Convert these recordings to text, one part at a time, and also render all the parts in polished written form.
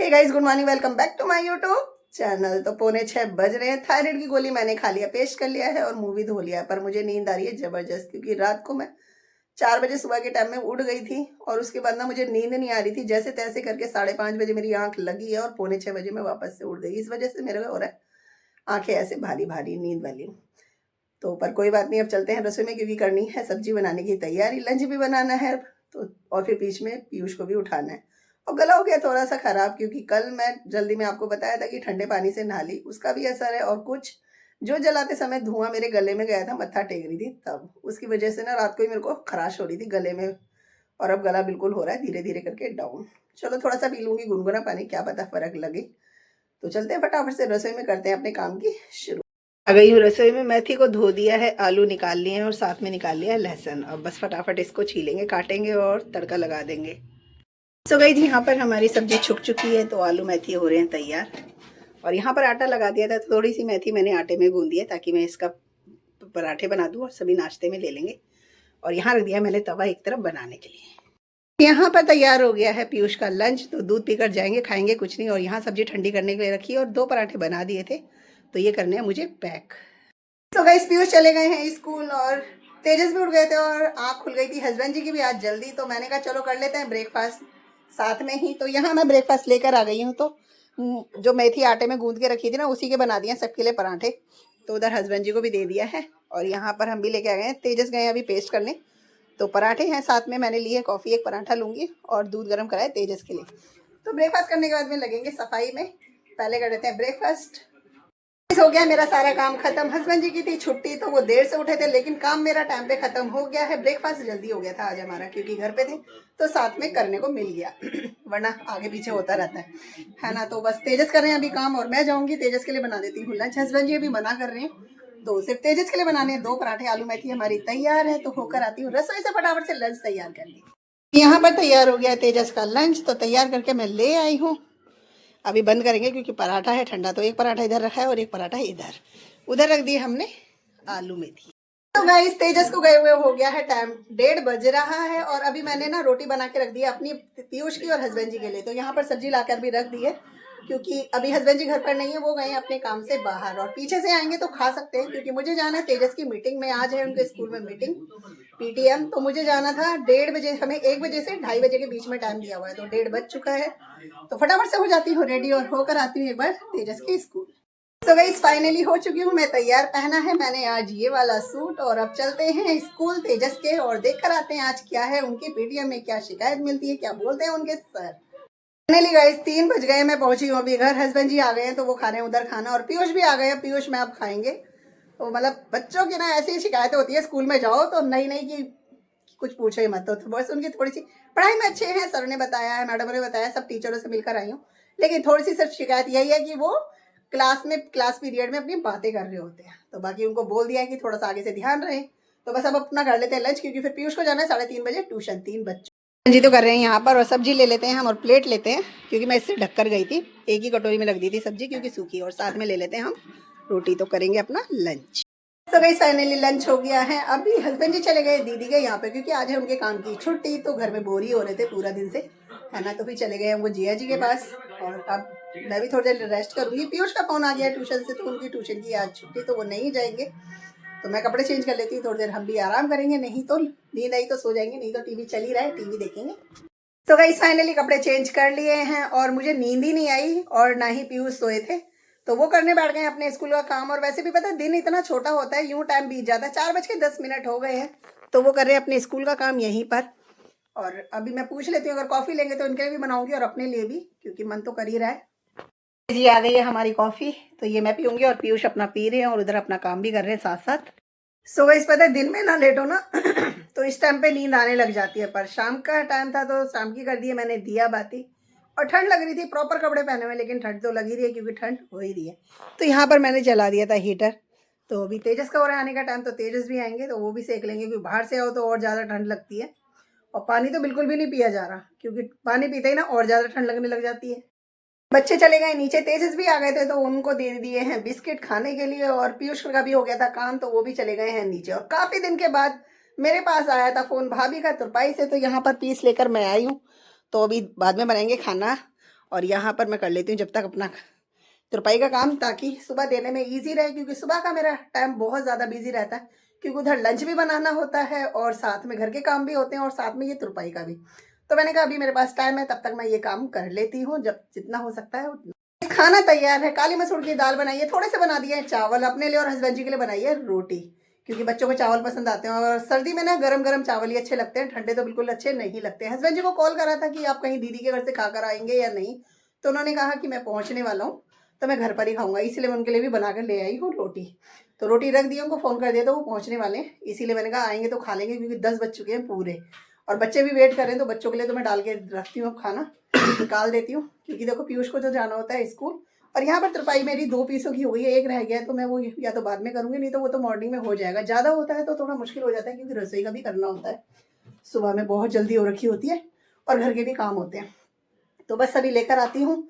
Hey guys, good morning, welcome back to my YouTube channel. तो 6:45 बज रहे हैं। थायराइड की गोली मैंने खा लिया, पेस्ट कर लिया है और मुंह भी धो लिया है। पर मुझे नींद आ रही है जबरदस्त, क्योंकि रात को मैं 4 बजे सुबह के टाइम में उठ गई थी और उसके बाद ना मुझे नींद नहीं आ रही थी। जैसे तैसे करके 5:30 बजे मेरी आंख लगी है और 5:45 बजे मैं वापस से उठ गई। इस वजह से मेरे को हो रहा है आंखें ऐसे भारी भारी नींद वाली। तो पर कोई बात नहीं, अब चलते हैं रसोई में, क्योंकि करनी है सब्जी बनाने की तैयारी, लंच भी बनाना है। तो और फिर बीच में पीयूष को भी उठाना है। और गला हो गया थोड़ा सा खराब, क्योंकि कल मैं जल्दी में आपको बताया था कि ठंडे पानी से नहा ली, उसका भी असर है। और कुछ जो जलाते समय धुआं मेरे गले में गया था, मत्था टेक रही थी तब, उसकी वजह से ना रात को ही मेरे को खराश हो रही थी गले में। और अब गला बिल्कुल हो रहा है धीरे धीरे करके डाउन। चलो थोड़ा सा पी लूंगी गुनगुना पानी, क्या पता फर्क लगे। तो चलते हैं फटाफट से रसोई में, करते हैं अपने काम की शुरू। आ गई हूँ रसोई में। मेथी को धो दिया है, आलू निकाल लिए हैं और साथ में निकाल लिया है लहसुन। अब बस फटाफट इसको छीलेंगे, काटेंगे और तड़का लगा देंगे। सो गई थी, यहाँ पर हमारी सब्जी छुक चुकी है, तो आलू मेथी हो रहे हैं तैयार। और यहाँ पर आटा लगा दिया था, तो थोड़ी सी मेथी मैंने आटे में गूंद दिया ताकि मैं इसका पराठे बना दूँ और सभी नाश्ते में ले लेंगे। और यहाँ रख दिया मैंने तवा एक तरफ बनाने के लिए। यहाँ पर तैयार हो गया है पीयूष का लंच। तो दूध पीकर जाएंगे, खाएंगे कुछ नहीं। और यहाँ सब्जी ठंडी करने के लिए रखी है और 2 पराठे बना दिए थे, तो ये करने हैं मुझे पैक। तो गाइस, पीयूष चले गए हैं स्कूल और तेजस भी उठ गए थे और आँख खुल गई थी हस्बैंड जी की भी आज जल्दी। तो मैंने कहा चलो कर लेते हैं ब्रेकफास्ट साथ में ही। तो यहाँ मैं ब्रेकफास्ट लेकर आ गई हूँ। तो जो मेथी आटे में गूंद के रखी थी ना, उसी के बना दिए सबके लिए पराठे। तो उधर हस्बैंड जी को भी दे दिया है और यहाँ पर हम भी लेके आ गए हैं। तेजस गए अभी पेस्ट करने, तो पराठे हैं साथ में। मैंने लिए कॉफ़ी, एक पराठा लूँगी और दूध गर्म कराए तेजस के लिए। तो ब्रेकफास्ट करने के बाद में लगेंगे सफाई में। पहले कर देते हैं ब्रेकफास्ट। हो गया मेरा सारा काम खत्म। हस्बैंड जी की थी छुट्टी, तो वो देर से उठे थे, लेकिन काम मेरा टाइम पे खत्म हो गया है। ब्रेकफास्ट जल्दी हो गया था आज हमारा, क्योंकि घर पे थे तो साथ में करने को मिल गया वरना आगे पीछे होता रहता है ना। तो बस तेजस कर रहे हैं अभी काम और मैं जाऊंगी तेजस के लिए बना देती हूँ लंच। हस्बैंड जी अभी मना कर रहे हैं, तो सिर्फ तेजस के लिए बनाने हैं 2 पराठे। आलू मेथी हमारी तैयार है, तो होकर आती हूँ रसोई से, फटाफट से लंच तैयार कर ली। यहाँ पर तैयार हो गया है तेजस का लंच, तो तैयार करके मैं ले आई हूँ। अभी बंद करेंगे क्योंकि पराठा है ठंडा। तो एक पराठा इधर रखा है और एक पराठा इधर, उधर रख दिए हमने आलू मेथी। तो गाइस, तेजस को गए हुए हो गया है टाइम, 1:30 बज रहा है। और अभी मैंने ना रोटी बना के रख दी है अपनी, पीयूष की और हस्बैंड जी के लिए। तो यहाँ पर सब्जी लाकर भी रख दी है, क्योंकि अभी हस्बैंड जी घर पर नहीं है, वो गए अपने काम से बाहर। और पीछे से आएंगे तो खा सकते हैं, क्योंकि मुझे जाना है तेजस की मीटिंग में। आज है उनके स्कूल में मीटिंग, पीटीएम। तो मुझे जाना था 1:30 बजे, हमें 1 बजे से 2:30 बजे के बीच में टाइम दिया हुआ है। तो 1:30 बज चुका है, तो फटाफट से हो जाती हूँ रेडी और होकर आती हूँ एक बार तेजस के स्कूल। तो गाइस, फाइनली हो चुकी हूँ मैं तैयार। पहना है मैंने आज ये वाला सूट और अब चलते हैं स्कूल तेजस के और देख कर आते हैं आज क्या है उनके पीटीएम में, क्या शिकायत मिलती है, क्या बोलते हैं उनके सर। फाइनली गाइस, 3 बज गए, मैं पहुंची हूँ अभी घर। हस्बैंड जी आ गए हैं, तो वो खा रहे हैं उधर खाना, और पीयूष भी आ गए हैं। पीयूष में अब खाएंगे। तो मतलब बच्चों की ना ऐसी शिकायतें होती है, स्कूल में जाओ तो नई नई की कुछ पूछो ही मत। तो बस उनकी थोड़ी सी पढ़ाई में अच्छे हैं, सर ने बताया है, मैडम ने बताया, सब टीचरों से मिलकर आई हूँ। लेकिन थोड़ी सी सिर्फ शिकायत यही है कि वो क्लास पीरियड में अपनी बातें कर रहे होते हैं। तो बाकी उनको बोल दिया है कि थोड़ा सा आगे से ध्यान रहे। तो बस अब अपना कर लेते हैं लंच, क्योंकि फिर पीयूष को जाना है 3:30 बजे ट्यूशन। 3 बच्चों जी तो कर रहे हैं यहाँ पर। और सब्जी ले लेते हैं हम और प्लेट लेते हैं, क्योंकि मैं इससे ढककर गई थी। एक ही कटोरी में रख दी थी सब्जी, क्योंकि सूखी। और साथ में ले लेते हैं हम रोटी, तो करेंगे अपना लंच। तो गाइस, फाइनली लंच हो गया है। अभी हस्बैंड जी चले गए दीदी के यहाँ पे, क्योंकि आज है उनके काम की छुट्टी। तो घर में बोर ही हो रहे थे पूरा दिन से, है ना। तो फिर चले गए वो जिया जी के पास। और अब मैं भी थोड़ी देर रेस्ट करूंगी। पीयूष का फोन आ गया ट्यूशन से, तो उनकी ट्यूशन की आज छुट्टी, तो वो नहीं जाएंगे। तो मैं कपड़े चेंज कर लेती हूँ, थोड़ी देर हम भी आराम करेंगे। नहीं तो नींद आई तो सो जाएंगे, नहीं तो टीवी चल ही रहा है, टीवी देखेंगे। तो गाइस, फाइनली कपड़े चेंज कर लिए हैं और मुझे नींद ही नहीं आई और ना ही पीयूष सोए थे। तो वो करने बैठ गए अपने स्कूल का काम। और वैसे भी पता है दिन इतना छोटा होता है, यूं टाइम बीत जाता है। 4:10 हो गए हैं, तो वो कर रहे हैं अपने स्कूल का काम यहीं पर। और अभी मैं पूछ लेती हूँ, अगर कॉफ़ी लेंगे तो इनके लिए भी बनाऊंगी और अपने लिए भी, क्योंकि मन तो कर ही रहा है। जी आ गई है हमारी कॉफ़ी, तो ये मैं पीऊँगी और पीयूष अपना पी रहे हैं और उधर अपना काम भी कर रहे हैं साथ साथ। सो गाइस, पता है दिन में ना लेट हो ना तो इस टाइम पे नींद आने लग जाती है। पर शाम का टाइम था तो शाम की कर दी है मैंने दिया बाती। और ठंड लग रही थी, प्रॉपर कपड़े पहने हुए, लेकिन ठंड तो लग ही रही है, क्योंकि ठंड हो ही रही है। तो यहाँ पर मैंने चला दिया था हीटर। तो अभी तेजस का हो रहा है आने का टाइम, तो तेजस भी आएंगे तो वो भी सेक लेंगे, क्योंकि बाहर से आओ तो और ज़्यादा ठंड लगती है। और पानी तो बिल्कुल भी नहीं पिया जा रहा, क्योंकि पानी पीते ही ना और ज़्यादा ठंड लगने लग जाती है। बच्चे चले गए नीचे, तेजस भी आ गए थे, तो उनको दे दिए हैं बिस्किट खाने के लिए। और पीयूष का भी हो गया था काम, तो वो भी चले गए हैं नीचे। और काफ़ी दिन के बाद मेरे पास आया था फ़ोन भाभी का तुरपाई से, तो यहाँ पर पीस लेकर मैं आई हूँ। तो अभी बाद में बनाएंगे खाना। और यहाँ पर मैं कर लेती हूँ जब तक अपना तुरपाई का काम, ताकि सुबह देने में ईजी रहे, क्योंकि सुबह का मेरा टाइम बहुत ज़्यादा बिजी रहता है, क्योंकि उधर लंच भी बनाना होता है और साथ में घर के काम भी होते हैं और साथ में ये तुरपाई का भी। तो मैंने कहा अभी मेरे पास टाइम है, तब तक मैं ये काम कर लेती हूँ, जब जितना हो सकता है उतना। खाना तैयार है, काली मसूर की दाल बनाई है, थोड़े से बना दिए हैं चावल अपने लिए, और हस्बैंड जी के लिए बनाई है रोटी, क्योंकि बच्चों को चावल पसंद आते हैं और सर्दी में ना गरम गरम चावल ही अच्छे लगते हैं, ठंडे तो बिल्कुल अच्छे नहीं लगते। हस्बैंड जी को कॉल करा था कि आप कहीं दीदी के घर से खाकर आएंगे या नहीं, तो उन्होंने कहा कि मैं पहुंचने वाला हूँ तो मैं घर पर ही खाऊंगा, इसीलिए मैं उनके लिए भी बनाकर ले आई हूँ रोटी। तो रोटी रख दी, उनको फ़ोन कर दिया तो वो पहुंचने वाले हैं, इसीलिए मैंने कहा आएंगे तो खा लेंगे, क्योंकि 10 बज चुके हैं पूरे और बच्चे भी वेट कर रहे हैं। तो बच्चों के लिए तो मैं डाल के रखती हूँ, अब खाना निकाल देती हूँ, क्योंकि देखो पीयूष को जो जाना होता है स्कूल। और यहाँ पर तुरपाई मेरी 2 पीसों की हो गई है, एक रह गया है तो मैं वो या तो बाद में करूँगी, नहीं तो वो तो मॉर्निंग में हो जाएगा। ज़्यादा होता है तो थोड़ा मुश्किल हो जाता है, क्योंकि रसोई का भी करना होता है, सुबह में बहुत जल्दी हो रखी होती है और घर के भी काम होते हैं। तो बस अभी लेकर आती हूँ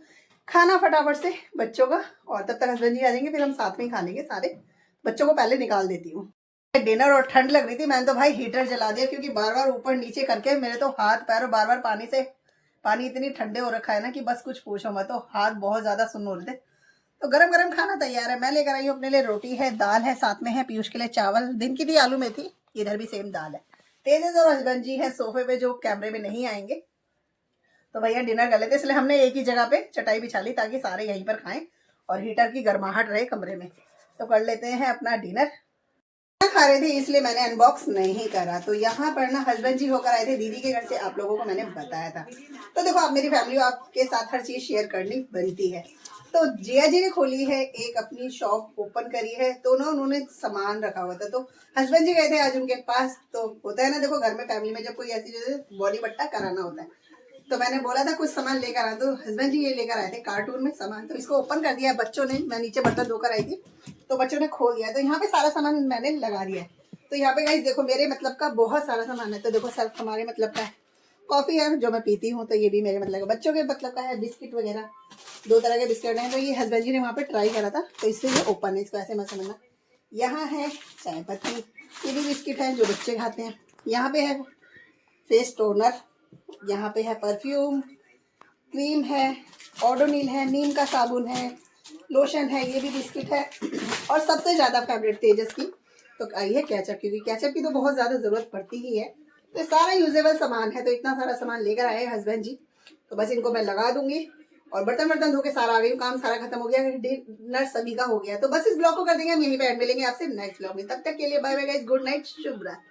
खाना फटाफट से बच्चों का, और तब तक हस्बैंड जी आ जाएंगे, फिर हम साथ में ही खा लेंगे सारे। बच्चों को पहले निकाल देती हूँ। डिनर, और ठंड लग रही थी, मैंने तो भाई हीटर जला दिया, क्योंकि बार बार ऊपर नीचे करके मेरे तो हाथ पैर और बार बार पानी इतनी ठंडे हो रखा है ना कि बस कुछ पूछो मत, तो हाथ बहुत ज्यादा सुन्न हो रहे थे। तो गरम गरम खाना तैयार है, मैं लेकर आई हूँ अपने लिए रोटी है, दाल है, साथ में है पीयूष के लिए चावल, दिन की थी आलू मेथी, इधर भी सेम दाल है। तेज और हस्बैंड जी है सोफे पे, जो कैमरे में नहीं आएंगे, तो भैया डिनर कर लेते, इसलिए हमने एक ही जगह पे चटाई बिछा ली ताकि सारे यहीं पर खाएं और हीटर की गर्माहट रहे कमरे में। तो कर लेते हैं अपना डिनर। खा रहे थे इसलिए मैंने अनबॉक्स नहीं करा। तो यहाँ पर ना हस्बैंड जी होकर आए थे दीदी के घर से, आप लोगों को मैंने बताया था। तो देखो आप मेरी फैमिली, आपके साथ हर चीज शेयर करनी बनती है। तो जिया जी ने खोली है एक अपनी शॉप, ओपन करी है, तो ना उन्होंने सामान रखा हुआ था, तो हस्बैंड जी गए थे आज उनके पास। तो होता है ना, देखो घर में फैमिली में जब कोई ऐसी चीजें बॉडी बट्टा कराना होता है, तो मैंने बोला था कुछ सामान लेकर आए, तो हस्बैंड जी ये लेकर आए थे कार्टून में सामान। तो इसको ओपन कर दिया बच्चों ने, मैं नीचे बर्तन धोकर आई थी तो बच्चों ने खोल दिया, तो यहाँ पे सारा सामान मैंने लगा दिया है। तो यहाँ पे गाइस देखो मेरे मतलब का बहुत सारा सामान है। तो देखो सिर्फ हमारे मतलब का है, कॉफी है जो मैं पीती हूँ, तो ये भी मेरे मतलब का, बच्चों के मतलब का है, बिस्किट वगैरह 2 तरह के बिस्किट हैं। तो ये हस्बैंड जी ने वहाँ पे ट्राई करा था, तो इसलिए ये ओपन है, इसको ऐसे मत समझना। यहाँ है चाय पत्ती, ये भी बिस्किट है जो बच्चे खाते हैं। यहाँ पे है फेस टोनर, यहाँ पे है परफ्यूम, क्रीम है, ओडोनिल है, नीम का साबुन है, लोशन है, ये भी बिस्किट है। और सबसे ज़्यादा फेवरेट तेजस की तो आई है केचप, क्योंकि केचप की तो बहुत ज़्यादा ज़रूरत पड़ती ही है। तो सारा यूजेबल सामान है, तो इतना सारा सामान लेकर आए हस्बैंड जी। तो बस इनको मैं लगा दूंगी और बर्तन वर्तन धो के सारा आ गई हूँ, काम सारा खत्म हो गया, डिनर सभी का हो गया। तो बस इस ब्लॉग को कर देंगे हम यहीं पे एंड, मिलेंगे आपसे नेक्स्ट ब्लॉग में, तब तक के लिए bye bye guys, good night, शुभ रात्रि।